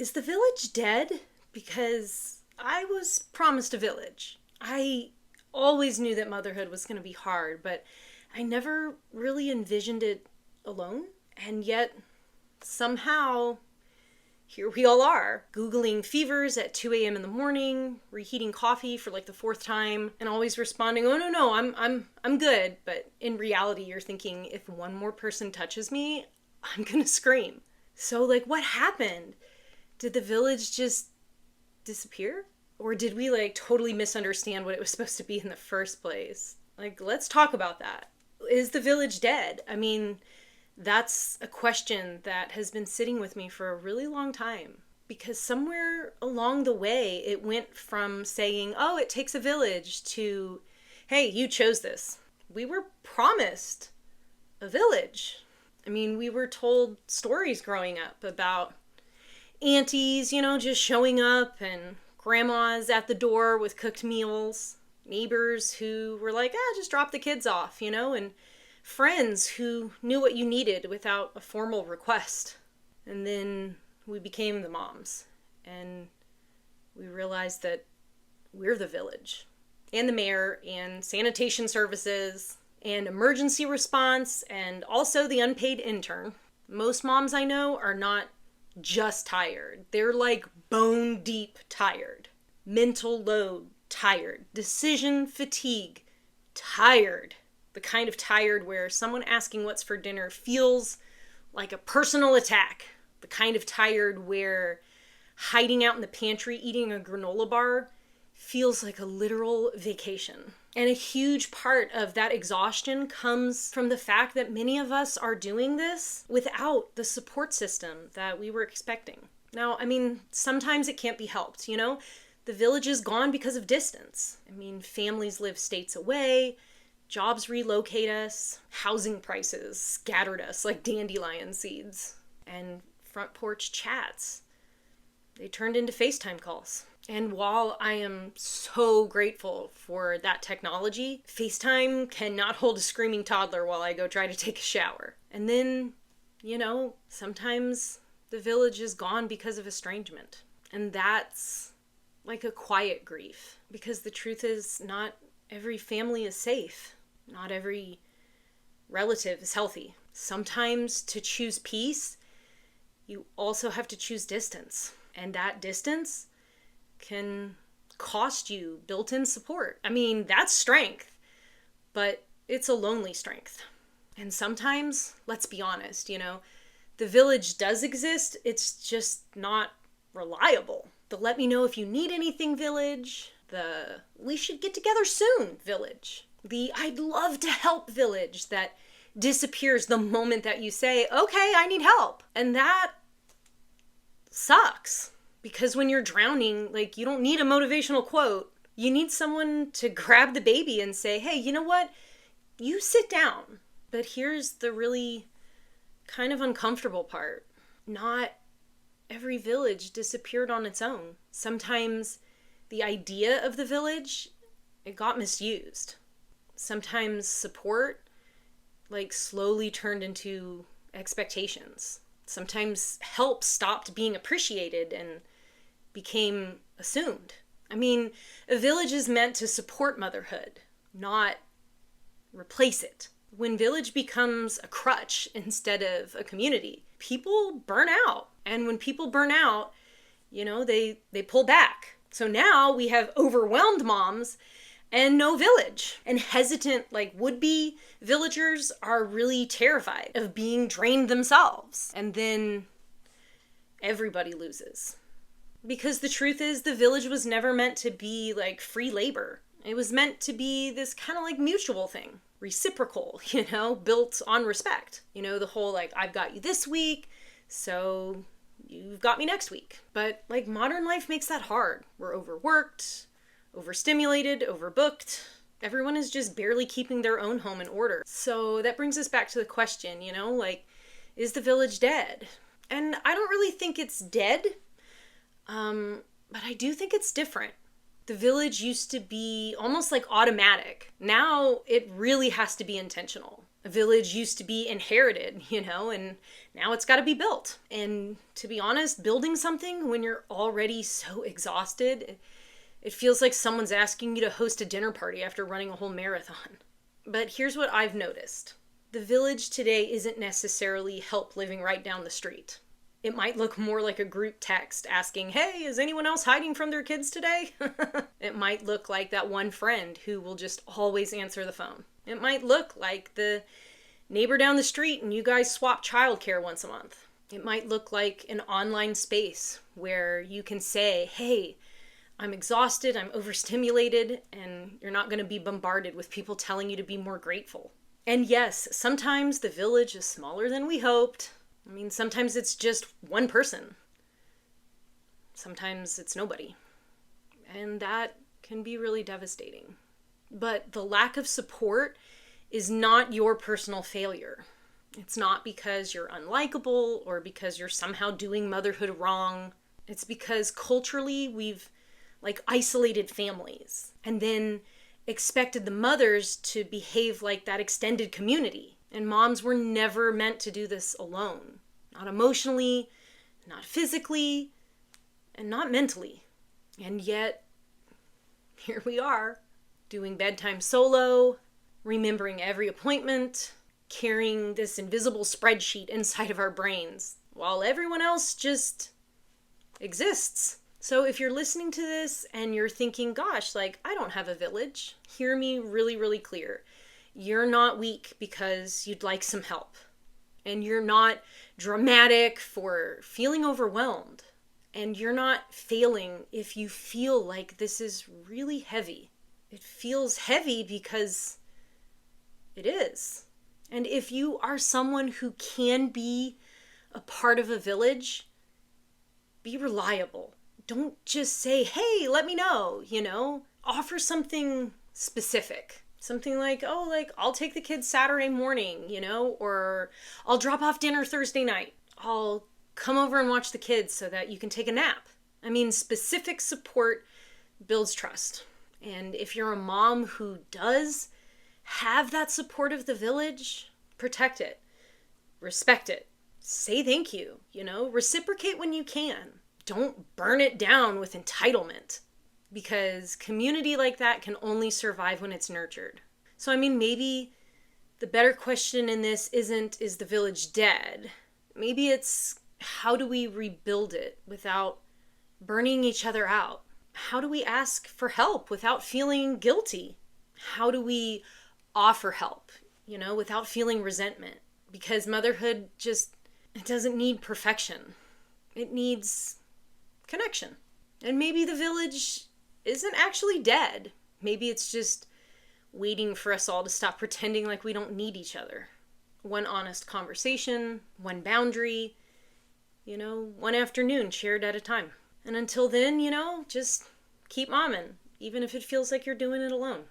Is the village dead? Because I was promised a village. I always knew that motherhood was going to be hard, but I never really envisioned it alone. And yet, somehow, here we all are, Googling fevers at 2 a.m. in the morning, reheating coffee for like the fourth time, and always responding, "Oh no, I'm good." But in reality, you're thinking, if one more person touches me, I'm gonna scream. So like, what happened? Did the village just disappear? Or did we like totally misunderstand what it was supposed to be in the first place? Like, let's talk about that. Is the village dead? I mean, that's a question that has been sitting with me for a really long time. Because somewhere along the way, it went from saying, oh, it takes a village, to, hey, you chose this. We were promised a village. I mean, we were told stories growing up about aunties, just showing up, and grandmas at the door with cooked meals, neighbors who were like, just drop the kids off, and friends who knew what you needed without a formal request. And then we became the moms, and we realized that we're the village, and the mayor, and sanitation services, and emergency response, and also the unpaid intern. Most moms I know are not just tired. They're like bone deep tired. Mental load tired. Decision fatigue tired. The kind of tired where someone asking what's for dinner feels like a personal attack. The kind of tired where hiding out in the pantry eating a granola bar feels like a literal vacation. And a huge part of that exhaustion comes from the fact that many of us are doing this without the support system that we were expecting. Now, I mean, sometimes it can't be helped, The village is gone because of distance. I mean, families live states away, jobs relocate us, housing prices scattered us like dandelion seeds, and front porch chats, they turned into FaceTime calls. And while I am so grateful for that technology, FaceTime cannot hold a screaming toddler while I go try to take a shower. And then, sometimes the village is gone because of estrangement. And that's like a quiet grief. Because the truth is, not every family is safe. Not every relative is healthy. Sometimes to choose peace, you also have to choose distance. And that distance can cost you built-in support. I mean, that's strength, but it's a lonely strength. And sometimes, let's be honest, the village does exist, it's just not reliable. The let me know if you need anything village, the we should get together soon village, the I'd love to help village that disappears the moment that you say, okay, I need help. And that sucks. Because when you're drowning, you don't need a motivational quote. You need someone to grab the baby and say, hey, you know what? You sit down. But here's the really kind of uncomfortable part. Not every village disappeared on its own. Sometimes the idea of the village, it got misused. Sometimes support, slowly turned into expectations. Sometimes help stopped being appreciated and became assumed. I mean, a village is meant to support motherhood, not replace it. When village becomes a crutch instead of a community, people burn out. And when people burn out, they pull back. So now we have overwhelmed moms and no village. And hesitant, would-be villagers are really terrified of being drained themselves. And then everybody loses. Because the truth is, the village was never meant to be free labor. It was meant to be this kind of mutual thing. Reciprocal, built on respect. The whole I've got you this week, so you've got me next week. But modern life makes that hard. We're overworked, overstimulated, overbooked. Everyone is just barely keeping their own home in order. So that brings us back to the question, is the village dead? And I don't really think it's dead. But I do think it's different. The village used to be almost automatic. Now it really has to be intentional. A village used to be inherited, and now it's got to be built. And to be honest, building something when you're already so exhausted, it feels like someone's asking you to host a dinner party after running a whole marathon. But here's what I've noticed. The village today isn't necessarily help living right down the street. It might look more like a group text asking, hey, is anyone else hiding from their kids today? It might look like that one friend who will just always answer the phone. It might look like the neighbor down the street and you guys swap childcare once a month. It might look like an online space where you can say, hey, I'm exhausted, I'm overstimulated, and you're not going to be bombarded with people telling you to be more grateful. And yes, sometimes the village is smaller than we hoped. I mean, sometimes it's just one person. Sometimes it's nobody. And that can be really devastating. But the lack of support is not your personal failure. It's not because you're unlikable or because you're somehow doing motherhood wrong. It's because culturally we've isolated families and then expected the mothers to behave like that extended community. And moms were never meant to do this alone. Not emotionally, not physically, and not mentally. And yet, here we are, doing bedtime solo, remembering every appointment, carrying this invisible spreadsheet inside of our brains, while everyone else just exists. So if you're listening to this and you're thinking, gosh, I don't have a village, hear me really, really clear. You're not weak because you'd like some help. And you're not dramatic for feeling overwhelmed. And you're not failing if you feel like this is really heavy. It feels heavy because it is. And if you are someone who can be a part of a village, be reliable. Don't just say, hey, let me know, Offer something specific. Something like, I'll take the kids Saturday morning, or I'll drop off dinner Thursday night. I'll come over and watch the kids so that you can take a nap. I mean, specific support builds trust. And if you're a mom who does have that support of the village, protect it, respect it, say thank you, reciprocate when you can. Don't burn it down with entitlement, because community like that can only survive when it's nurtured. So, maybe the better question in this isn't, is the village dead? Maybe it's, how do we rebuild it without burning each other out? How do we ask for help without feeling guilty? How do we offer help, without feeling resentment? Because motherhood it doesn't need perfection. It needs connection. And maybe the village isn't actually dead. Maybe it's just waiting for us all to stop pretending like we don't need each other. One honest conversation, one boundary, one afternoon shared at a time. And until then, just keep momming, even if it feels like you're doing it alone.